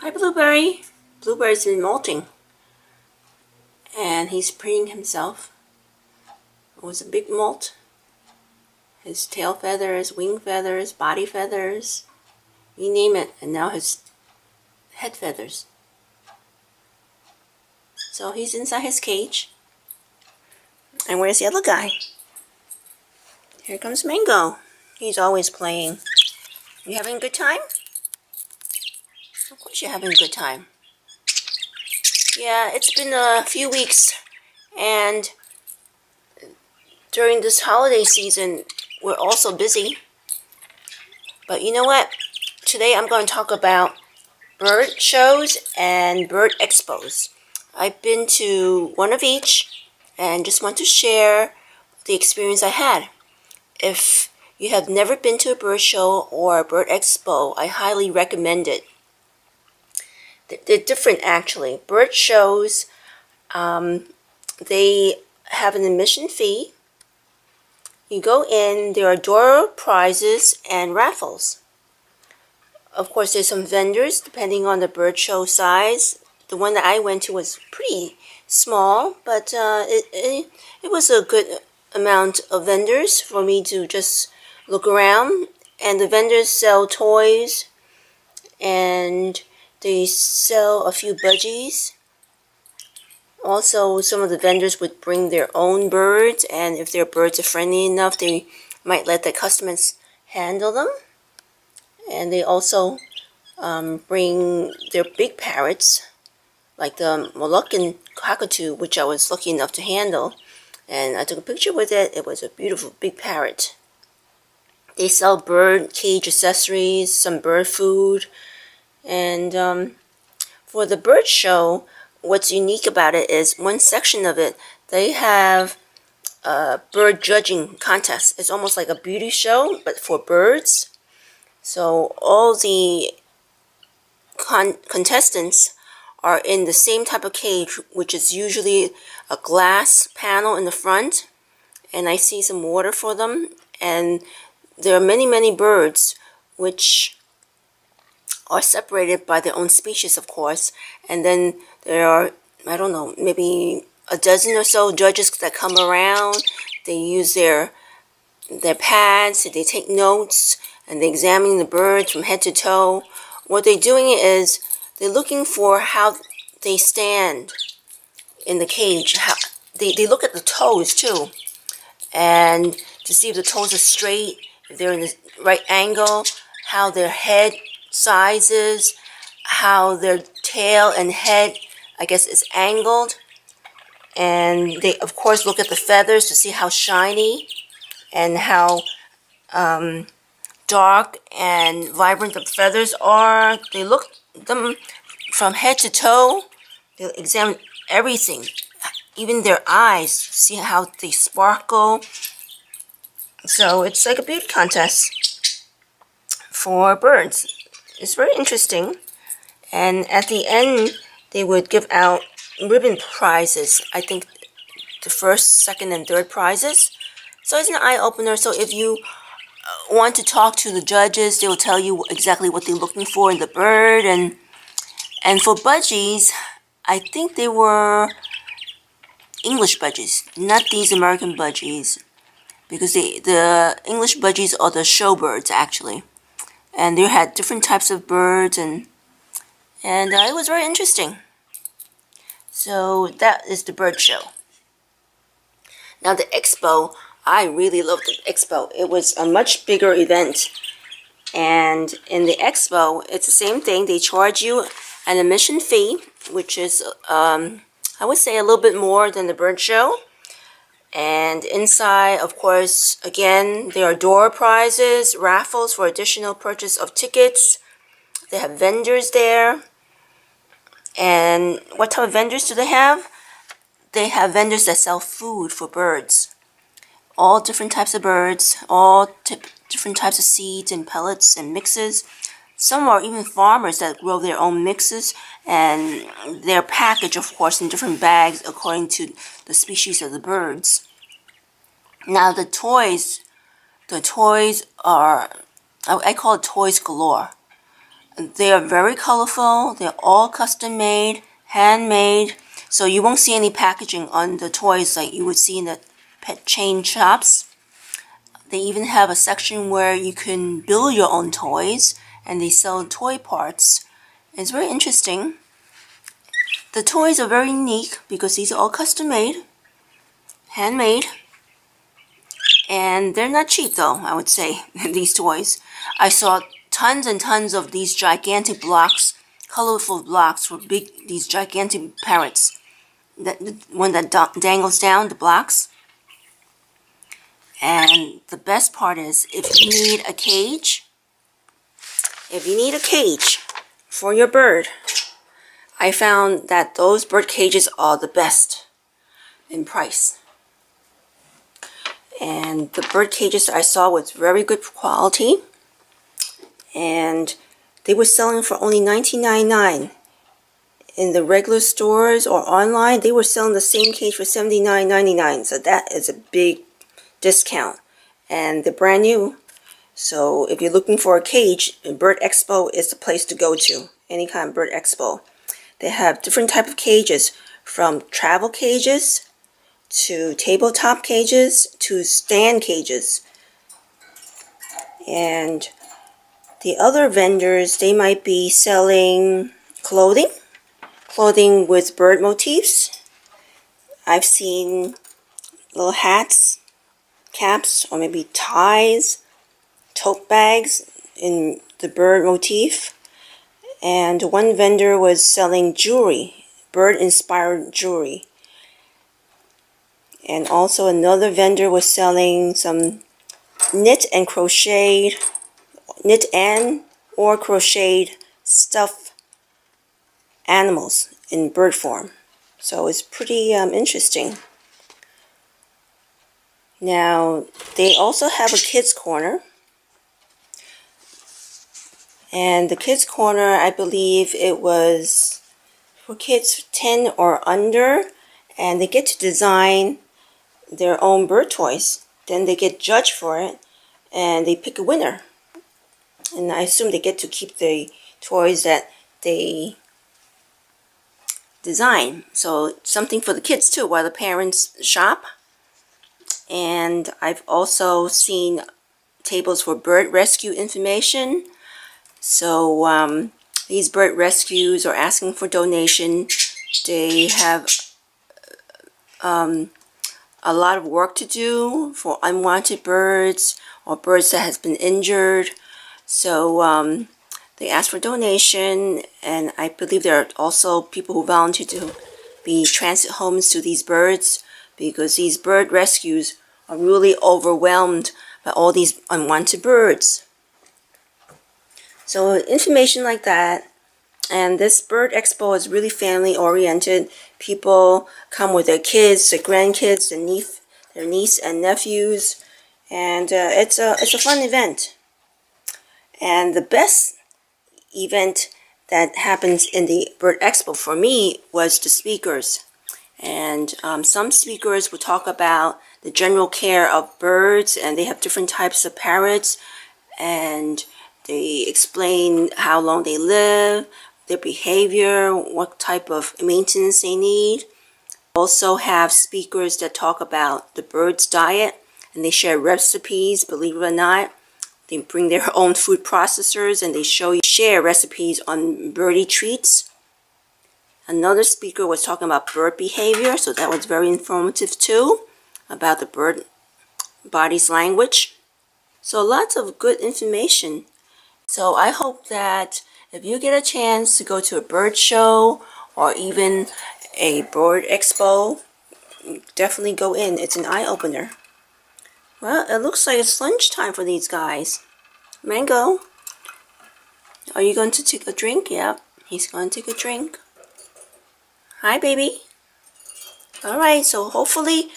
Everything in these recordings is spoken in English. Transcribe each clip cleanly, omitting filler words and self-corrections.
Hi, Blueberry. Blueberry's been molting. And he's preening himself. It was a big molt. His tail feathers, wing feathers, body feathers, you name it. And now his head feathers. So he's inside his cage. And where's the other guy? Here comes Mango. He's always playing. You having a good time? Of course you're having a good time. Yeah, it's been a few weeks, and during this holiday season, we're also busy. But you know what? Today I'm going to talk about bird shows and bird expos. I've been to one of each and just want to share the experience I had. If you have never been to a bird show or a bird expo, I highly recommend it. They're different, actually. Bird shows, they have an admission fee. You go in, there are door prizes and raffles. Of course, there's some vendors depending on the bird show size. The one that I went to was pretty small, but it was a good amount of vendors for me to just look around. And the vendors sell toys, and they sell a few budgies. Also, some of the vendors would bring their own birds, and if their birds are friendly enough, they might let the customers handle them. And they also bring their big parrots, like the Moluccan cockatoo, which I was lucky enough to handle. And I took a picture with it. It was a beautiful big parrot. They sell bird cage accessories, some bird food. And for the bird show, what's unique about it is one section of it, they have a bird judging contest. It's almost like a beauty show, but for birds. So all the contestants are in the same type of cage, which is usually a glass panel in the front. And I see some water for them. And there are many, many birds which are separated by their own species, of course. And then there are, I don't know, maybe a dozen or so judges that come around. They use their pads, they take notes, and they examine the birds from head to toe. What they're doing is they're looking for how they stand in the cage. They look at the toes too, and to see if the toes are straight, if they're in the right angle, how their head sizes, how their tail and head, I guess, is angled. And they, of course, look at the feathers to see how shiny and how dark and vibrant the feathers are. They look them from head to toe. They examine everything, even their eyes, see how they sparkle. So it's like a beauty contest for birds. It's very interesting. And at the end, they would give out ribbon prizes. I think the first, second, and third prizes. So it's an eye-opener. So if you want to talk to the judges, they will tell you exactly what they're looking for in the bird. And for budgies, I think they were English budgies, not these American budgies. Because the English budgies are the show birds, actually. And they had different types of birds, and it was very interesting. So that is the bird show. Now the expo, I really loved the expo. It was a much bigger event. And in the expo, it's the same thing. They charge you an admission fee, which is, I would say, a little bit more than the bird show. And inside, of course, again, there are door prizes, raffles for additional purchase of tickets. They have vendors there. And what type of vendors do they have? They have vendors that sell food for birds. All different types of birds, all different types of seeds and pellets and mixes. Some are even farmers that grow their own mixes, and they're packaged, of course, in different bags according to the species of the birds. Now the toys are, I call it toys galore. They are very colorful. They're all custom made, handmade. So you won't see any packaging on the toys like you would see in the pet chain shops. They even have a section where you can build your own toys, and they sell toy parts. It's very interesting. The toys are very unique because these are all custom made, handmade, and they're not cheap though, I would say, these toys. I saw tons and tons of these gigantic blocks, colorful blocks for these gigantic parrots. The one that dangles down, the blocks. And the best part is, if you need a cage for your bird, I found that those bird cages are the best in price. And the bird cages I saw was very good quality, and they were selling for only $19.99. In the regular stores or online, they were selling the same cage for $79.99. So that is a big discount, and they're brand new. So if you're looking for a cage, Bird Expo is the place to go to. Any kind of Bird Expo. They have different type of cages, from travel cages to tabletop cages to stand cages. And the other vendors, they might be selling clothing with bird motifs. I've seen little hats, caps, or maybe ties, tote bags in the bird motif. And one vendor was selling jewelry, bird-inspired jewelry. And also another vendor was selling some knit and crocheted stuffed animals in bird form. So it's pretty interesting. Now, they also have a kids corner. And the kids corner, I believe it was for kids 10 or under, and they get to design their own bird toys. Then they get judged for it, and they pick a winner. And I assume they get to keep the toys that they design. So something for the kids too, while the parents shop. And I've also seen tables for bird rescue information. So these bird rescues are asking for donation. They have a lot of work to do for unwanted birds or birds that has been injured. So they ask for donation, and I believe there are also people who volunteer to be transit homes to these birds, because these bird rescues are really overwhelmed by all these unwanted birds. So information like that. And this Bird Expo is really family oriented. People come with their kids, their grandkids, their niece and nephews, and it's a fun event. And the best event that happens in the Bird Expo for me was the speakers. And some speakers will talk about the general care of birds, and they have different types of parrots, and they explain how long they live, their behavior, what type of maintenance they need. Also have speakers that talk about the bird's diet, and they share recipes, believe it or not. They bring their own food processors, and they share recipes on birdie treats. Another speaker was talking about bird behavior, so that was very informative too, about the bird body's language. So lots of good information. So I hope that if you get a chance to go to a bird show or even a bird expo, definitely go in. It's an eye-opener. Well, it looks like it's lunchtime for these guys. Mango, are you going to take a drink? Yep, he's going to take a drink. Hi, baby. Alright, so hopefully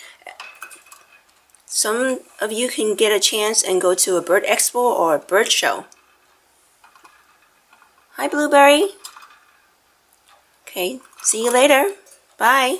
some of you can get a chance and go to a bird expo or a bird show. Hi, Blueberry. Okay, see you later. Bye.